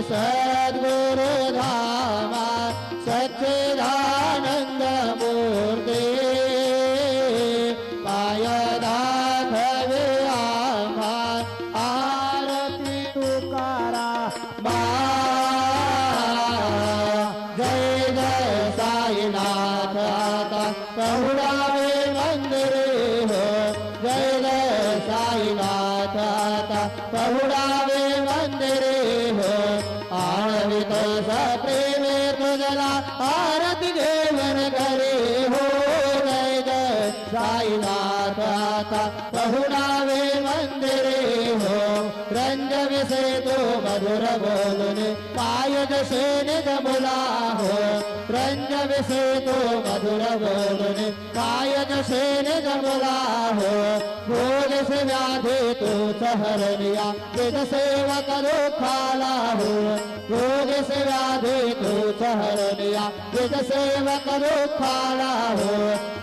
सद्गुरु धामा सच्चिदानंद मूर्ती पाय दाखवे आम्हा आरती तुकारा मा जय जय साईनाथ आता पहुडावे मंदिरे हो जय जय साईनाथ आता पहुडावे मंदिरे हो आळवित सप्रेमे तुझला आरती घेवन करे हो जय जय साईनाथ आता पहुडावे मंदिरे हो रंजविसे तो मधुर बोलून पाय जसे निज मुला हो रंजविसे तो मधुर बोलून पाय जसे निज मुला हो भोजस व्याधी तू सहरनिया निज सेवक दुखाला हो भोजस व्याधी तू सहरनिया निज सेवक दुखाला हो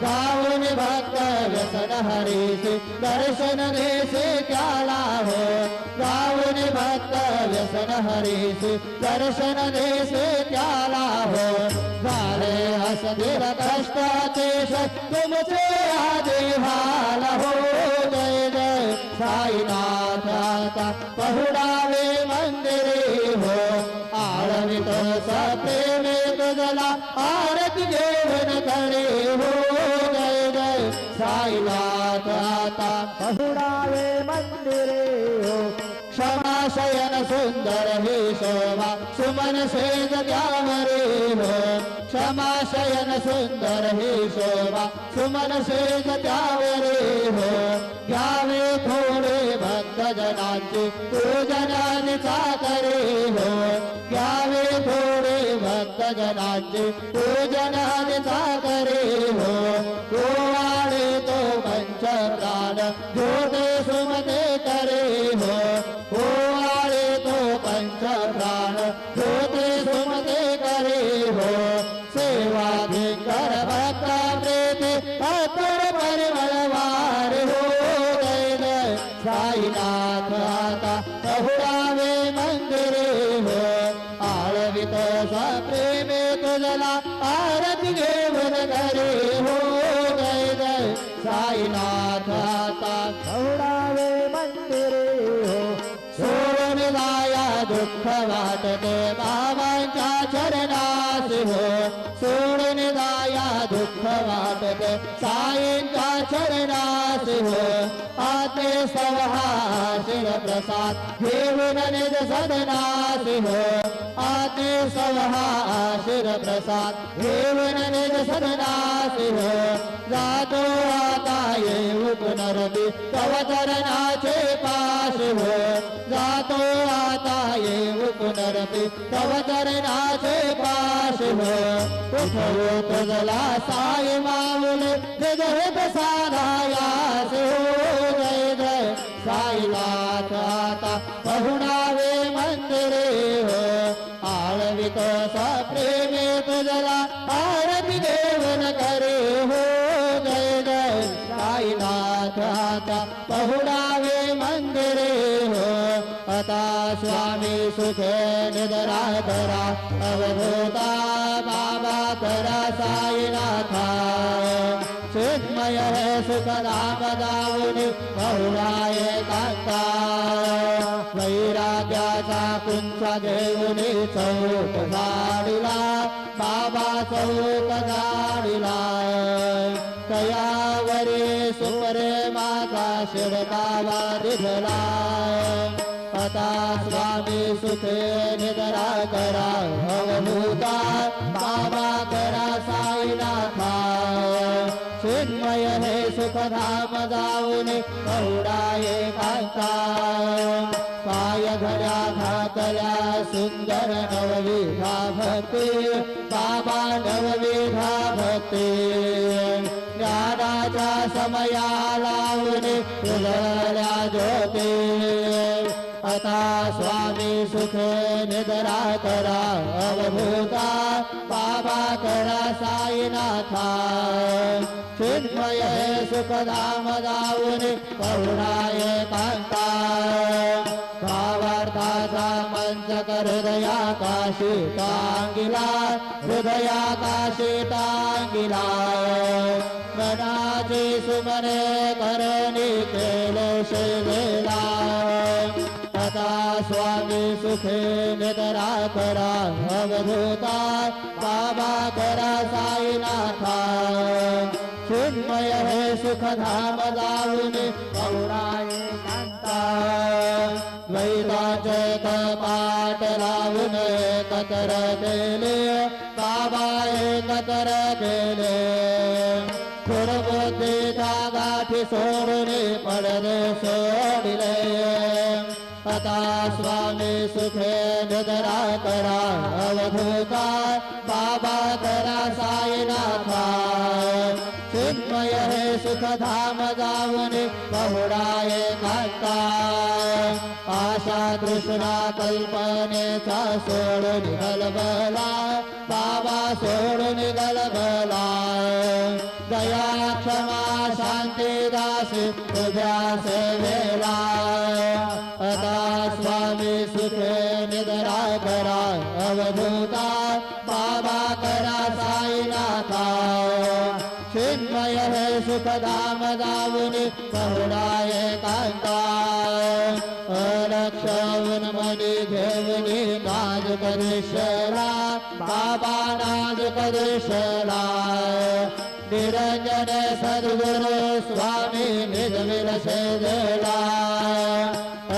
गाऊन भक्त व्यसन हरीसी दर्शन देसे त्याला हो गाऊन भक्त व्यसन हरीसी दर्शन देसे त्याला हो झाले हसदिल कष्टातेश तुमचे आदि हाल हो जय जय साईनाथ आता पहुडावे मंदिरे हो आळवित सप्रेमे तुझला आरती घेवन करे हो जय जय साईनाथ आता पहुडावे मंदिरे हो क्षमाशयन सुंदर हे शोभा सुमन सेज त्यावरे हो क्षमाशयन सुंदर हे शोभा सुमन सेज त्यावरे हो घ्यावे थोडे भक्त जनांचे पूजनाचा करे हो घ्यावे थोडे भक्त जनांचे पूजनाचा करे हो गोवाडे तो पंच प्राण ज्योते सुमते करे हो गोवाडे तो पंच प्राण ज्योते सुमते करे हो सेवा भिंकर भक्त प्रेते अतर परिमलवार हो जय जय साईनाथ आता पहुडावे मंदिरे हो आळवित सप्रेमे तुझला आरती घेवन करे हो जय जय साईनाथ आता पहुडावे मंदिरे हो सोडून जाया दुःख वाटते बाबांच्या चरणास हो सोडून जाया दुःख वाटते साईंच्या चरणास हो आते सवहा शिर प्रसाद घेऊन निज सदनास हो आते सवहा शिर प्रसाद घेऊन निज सदनास हो जातो आता येऊ पुनरती तव चरणाचे पाश हो जातो आता येऊ पुनरती तव चरणाचे पाश हो उठवो तुझला साई माऊली जगत साधायास हो जय जय साईनाथ आता पहुडावे मंदिरे हो आळवित सप्रेमे तुझला आरती घेवन करे हो जय जय साईनाथ आता पहुडावे मंदिरे हो आता स्वामी सुख निद्रा करा अवधूता बाबा करा साईनाथा चिन्मय है सुखधाम दाऊनी पहुडाये कांता वैराग्याचा कुंच घेऊनी चौक झाडिला बाबा चौक झाडिला तयावरी सुप्रेमाचा शिरकावा दिधला आता स्वामी सुखे निद्रा करा अवधूता बाबा करा साईनाथा चिन्मय हे सुखधाम जाऊनी पहुडाये कांता पाय घड्या घातल्या सुंदर नवविधा भक्ती बाबा नवविधा भक्ती ज्ञानाच्या समया लावून उजळल्या ज्योती आता स्वामी सुख निद्रा करा अवधूता बाबा करा साईनाथा चिन्मय सुखधाम जाऊन पहुडाये कांता भावार्थाचा मंत्र पांचक हृदयाकाशी टांगिला हृदयाकाशी टांगिला मनाची सुमने करणी केले सेवेला आता स्वामी सुखे निद्रा करा अवधूता बाबा करा साईनाथा चिन्मय हे सुखधाम जाऊन पौराये कांता द्वैताचे पाठ लावून एकत्र केले बाबा एकत्र केले दुर्बुद्धीच्या गाठी सोडून पडदे सोडिले आता स्वामी सुखे निद्रा करा अवधूता बाबा करा साईनाथा चिन्मय हे सुखधाम जाऊन बहुडाये कांता आशा तृष्णा कल्पनेचा सोडून गलबला बाबा सोडून गलबला दया क्षमा शांती दासी तुझ्या सेवेला आता स्वामी सुखे निद्रा करा अवधूता बाबा करा साईनाथा चिन्मय हे सुखधाम जाऊन बहुडाये कांता अलक्षवून मनी घेऊनी नाज करिशला बाबा नाज करिशला निरंजन सद्गुरु स्वामी निजविल सेजला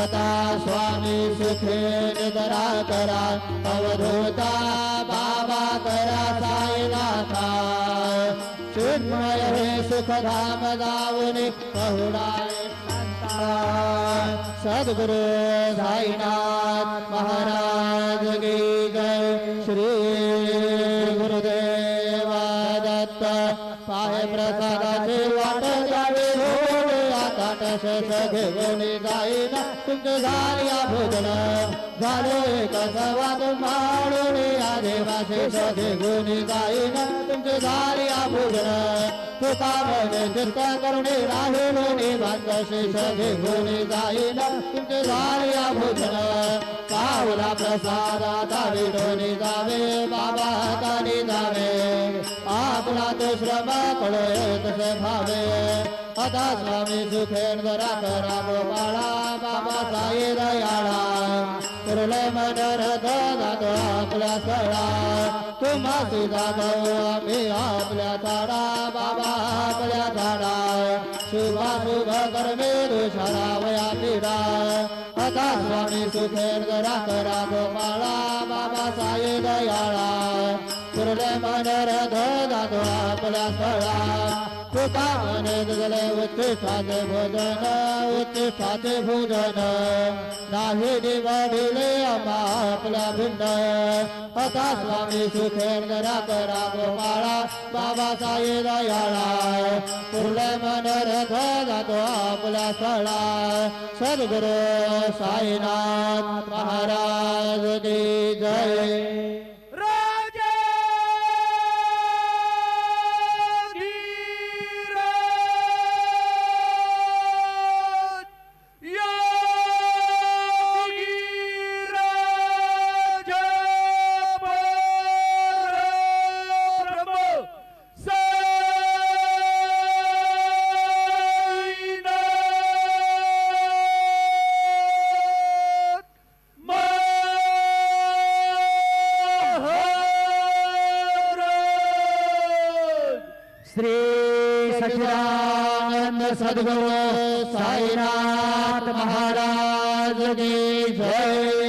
आता स्वामी सुखे निद्रा करा अवधूता बाबा करा साईनाथा चिन्मय हे सुखधाम जाऊन बहुडाये सद्गुरु साईनाथ महाराज की जय श्री गुरुदेव दत्त पाहे प्रसादाची वाट द्यावी रोड आकाट शेष घेऊन जाईन तुमचे झाल्या भोजन झाले एक संवाद माळून आदेवाचे घेऊन जाईन तुमचे झाल्या भोजन तुका म्हणे चित्त करुणे राहुलोनी बांध शेष घेऊन जाईन तुमचे झाल्या भोजन पाहुला प्रसादाचा विडोनी जावे बाबा हातानी जावे आपला तो श्रम कळोय तसे भावे आता स्वामी सुखेन जरा करा गोपाळा बाबा साई दयाळा कुरले मन रथ जातो आपल्या सळा तुम्हासी जातो आम्ही आपल्या झाडा बाबा आपल्या झाडा शुभाशुभ कर्मे दुषारा वया पीडा आता स्वामी सुखेन जरा करा गोपाळा बाबा साई दयाळा कुरले मन रथ जातो आपल्या सळा तुका म्हणे तुझले उत्तिष्ठाचे भोजन उत्तिष्ठाचे भोजन नाही निवडिले आम्हा आपल्या भिंड आता स्वामी सुखेन जरा करा गोपाळा बाबा साई दयाळा पुरले मन रथ जातो आपल्या स्थळा सद्गुरु साईनाथ महाराज की जय सद्गुरु साईनाथ महाराज की जय।